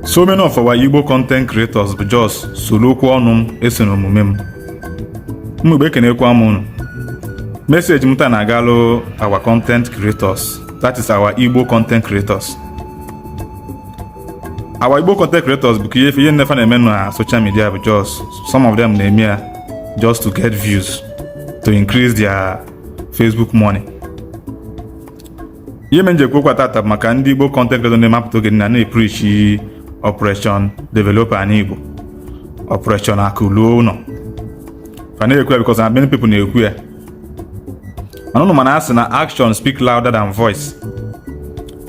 So many of our Igbo content creators bụ just soro okwu ọnụ m eso n'omume m. Mgbe ekenekwa m unu. Message m taa na-agalụ our content creators. That is our Igbo content creators. Our Igbo content creators bụ ihe nnefa na-eme na social media bụ just some of them na-eme ya just to get views, to increase their Facebook money. Ihe menjekwu okwu tata maka ndị Igbo content creators na-emapụta oge na-preach Operation Developer an Igbo, Operation Akuruo ụnọ. Fa na-ekwu ya because many people na-ekwu ya. Manụnụ mana asị na action speak louder than voice.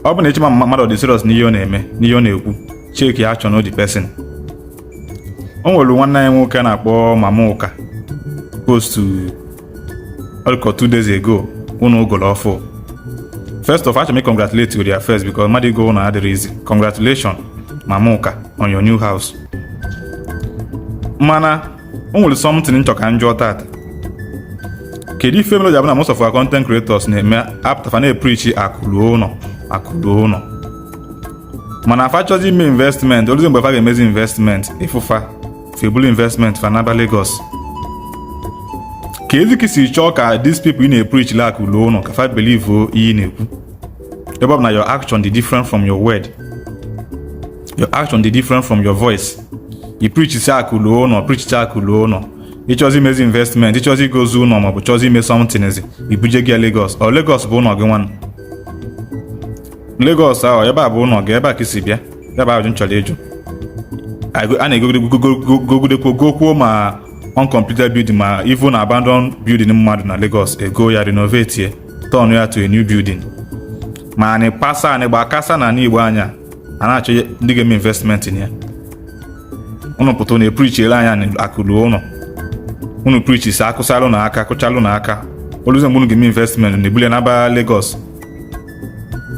Ọ bụ na echema mmadụ dị serious n'ihe ọ na-eme, n'ihe ọ na-ekwu, check ya action of the person. O nwere nwanne anyị nwoke na-akpọ Mamauka post to 2 days ago unu ugolo ọfụ. First of all, I should congratulate you with your first because mmadụ go na adịrị easy. Congratulations Mamauka on your new house. Mana o nwere something nchọ ka njọ tata. Kedu ife mere na most of our content creators na-eme after na preach akuruo ụnọ. Mana afa chọzi ime investment, oluzi mgbe fa ga-emezi investment, ifufa febulu investment fa n'aba Lagos. Ka ezi si chọọ ka these people ị na-preach la akuruo ụnọ ka fa believe ihe na-ekwu. Ebe ọ bụ na your action dị different from your word. Your action dị different from your voice. You preach si akuruo ụnọ, preach akuruo ụnọ. Ị chọzi imezi investment, ị chọzi igozu ụnọ maọbụ chọzi ime something ezi, ibuje gị Lagos. Ọ Lagos bụ ụnọ gị nwanne. Lagos ahụ ebe a bụ ụnọ gị, ebe a ka isi bịa, ebe a bụ nchọrọ ịjụ. A na-egogidekwo gokwuo ma uncompleted building ma even abandoned building mmadụ na Lagos ego ya renovate ye, turn ya to a new building. Ma anyị pasa anyị gbakasa na n'Igbo anya, a na-achọ ndị ga-eme investment in ya. Unu pụta na-epreach ele anya akuruo ụnọ. Unu preach isi akụsalụ na aka, kụchalụ na aka. Oluze mgbe unu ga-eme investment na-ebuli n'aba Lagos.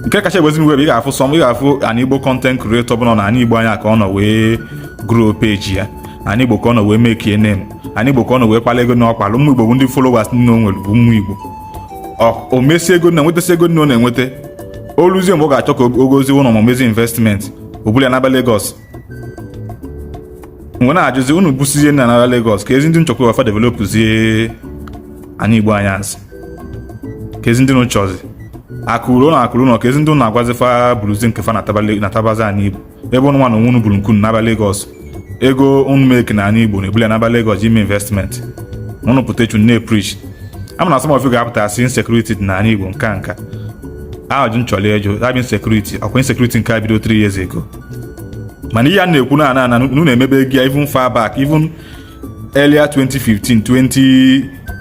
Nke kacha egwezi mgbe ị ga-afụ an Igbo content creator bụ na Igbo anya ka ọ nọ wee grow page ya. An Igbo ka ọ nọ wee make a name. An Igbo ka ọ nọ wee kpala ego n'ọkpalụ. Ụmụ Igbo bụ ndị followers ndị o nwere bụ ụmụ Igbo. O mesi ego na-enwetasi ego ndị ọ na-enweta. Oluzie mgbe ọ ga-achọ ka ogozi ụnọ ma mezi investment, obuli n'aba Lagos. Mgbe na-ajụzi unu busizie na n'aba Lagos ka ezi ndị nchọkwa wafa developzie an Igbo anyansi. Ka ezi ndị nchọzi akuruo na ka ezi ndị na-agwazifa buruzi nke fa na tabazi an Igbo. Ebe ụnụ nwa na onwe unu buru nkunu n'aba Lagos. Ego unu make na an Igbo na-ebuli n'aba Lagos ime investment. Unu pụta echu na-preach. Ama na some of you ga-apụta asị insecurity na an Igbo nka. Ajụ nchọrọ ejo, that means security. Ọkwa insecurity nke a bido 3 years ago. Mana ihe a na-ekwu na unu na-emebe gị even far back, even earlier 2015,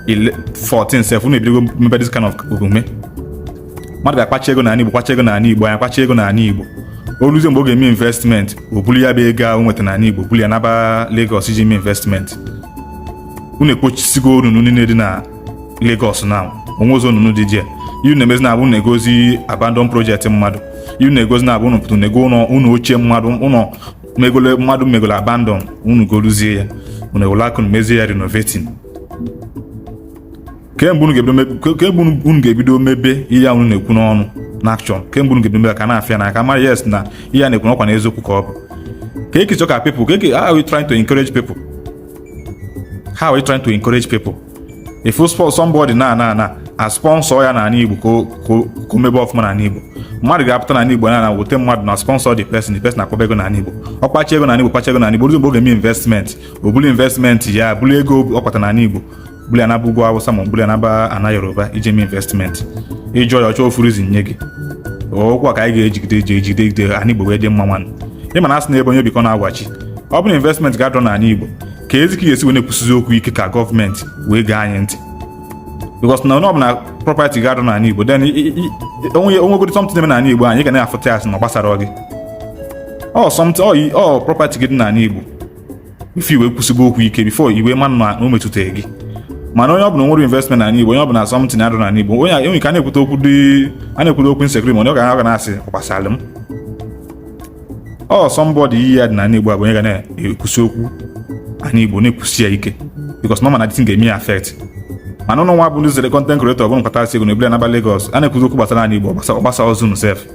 2014 self, unu ebidogo mebe this kind of omume. Mmadụ ga-akpacha ego na an Igbo, kwacha ego na an Igbo, kwacha ego na an Igbo. Oluzie mgbe ọ ga-eme investment, o buli ya bụ ego ahụ nweta na an Igbo, buli ya n'aba Lagos iji eme investment. Unu ekpochisigo unu niile dị na Lagos now. Onwe ozo unu dị je. Iwu na-emezi na abụ na-egozi abandon project mmadụ. Iwu na-egozi na abụ unu pụtụ nego ụnọ ochie mmadụ, ụnọ megolo abandon, unu goluzie ya. Unu ewela akụ mezie ya renovating. Kemgbe unu ga-ebido mebe ihe a unu na-ekwu n'ọnụ n'action. Kemgbe unu ga-ebido mebe ka na-afịa na aka mara yes na ihe a na-ekwu n'ọkwa na eziokwu ka ọ bụ. Ka eki chọka people, how are we trying to encourage people? How are we trying to encourage people? If you sponsor somebody a sponsor ya na an Igbo ko mebe ọfụma na an Igbo. Mmadụ ga-apụta na an Igbo na wote mmadụ na sponsor the person akpọba ego na an Igbo. Ọ kpacha ego na an Igbo, kpacha ego na an Igbo. Ozugbo ọ ga-eme investment, o buli investment ya, buli ego ọ kpata na an Igbo. Buli anaba ugwu Hausa ma buli anaba ana Yoruba iji eme investment. Ịjọ ya ọchọ ofu reason nye gị. Okwu ka anyị ga-ejigide an Igbo wee dị mma nwanne. Ịma na asị na ebe onye bikọ na-agwachi. Ọ bụ na investment ga-adọ na an Igbo. Ka ezi ka ga-esi wee na-ekwusizi okwu ike ka gọọmenti wee gaa anyị ntị. Because na ọ bụ na property ga-adọ na an Igbo, then onwegodi something eme na an Igbo anyị ga na-afụta asị na gbasara gị. Property gị dị na an Igbo. Ife iwe kwusigo okwu ike before iwe mmanụ na o metụtaghị gị. Mana onye ọ bụla nwere investment na an Igbo, onye ọ bụla something adọ na an Igbo, onye ka na-ekwute okwu insecurity ma ọ ga na-asị gbasara m. Somebody iyi ya dị na an Igbo bụ onye ga na-ekwusi okwu an Igbo na-ekwusi ya ike. Because normal na this thing ga-eme ya affect. Mana ụnụ nwa bụ ndị zere content creator bụ nkata asị ego na ebule n'aba Lagos. A na-ekwuzi okwu gbasara an Igbo, gbasa ozu nụ sef.